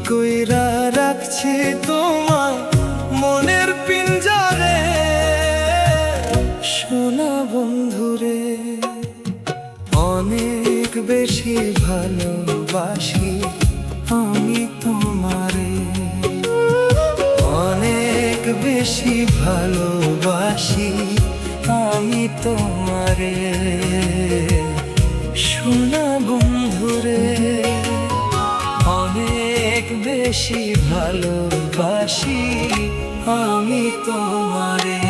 কইরা রাখছি তোমায় মনের পিঞ্জরে। সোনা বন্ধুরে, অনেক বেশি ভালোবাসি আমি তোমারে, অনেক বেশি ভালোবাসি আমি তোমারে। সোনা বন্ধুরে, অনেক বেশি ভালোবাসি আমি তোমারে।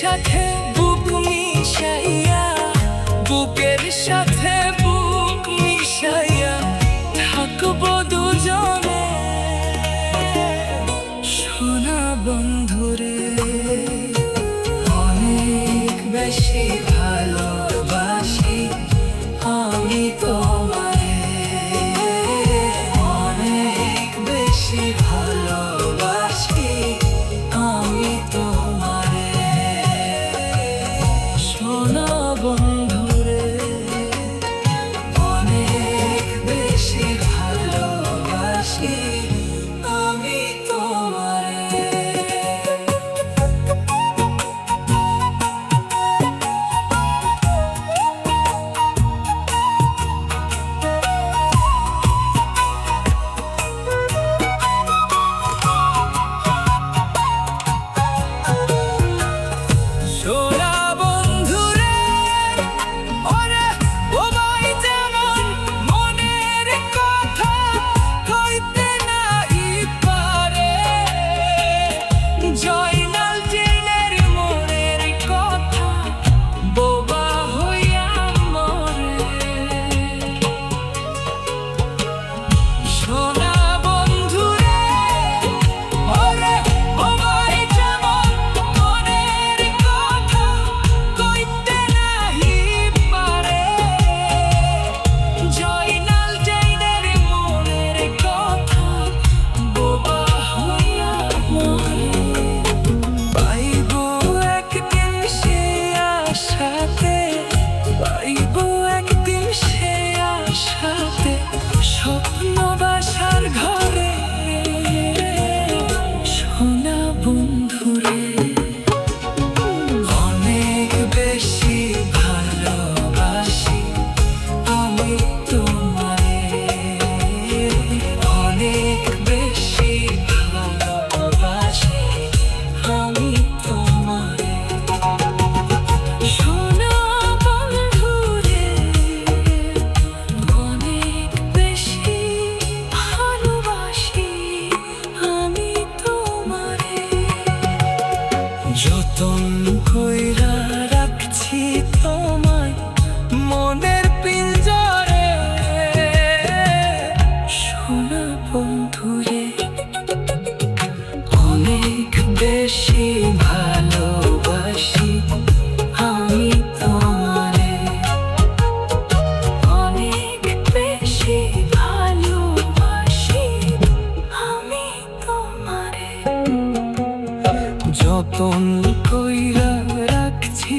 সাথে বুক মিশাইয়া, বুকের সাথে বুক মিশাইয়া থাকবো দুজনে। সোনা বন্ধুরে, অনেক বেশি ভালোবাসি আমি তোমারে, অনেক বেশি ভালোবাসি আমি তোমারে। সোনা বন্ধুরে, অনেক বেশি ভালোবাসি আমি তোমারে। স্বপ্ন বাসার ঘরে। সোনা বন্ধুরে, অনেক বেশি ভালোবাসি আমি তোমারে, অনেক বেশি ভালোবাসি আমি তোমারে। সোনা বন্ধুরে, অনেক বেশি ভালোবাসি আমি তোমারে। যতন কইরা রাখছি তোমায় মনের পিঞ্জরে। সোনা বন্ধুরে, অনেক বেশি ভালোবাসি আমি তোমারে, অনেক বেশি ভালোবাসি আমি তোমারে। যতন কইরা রাখছি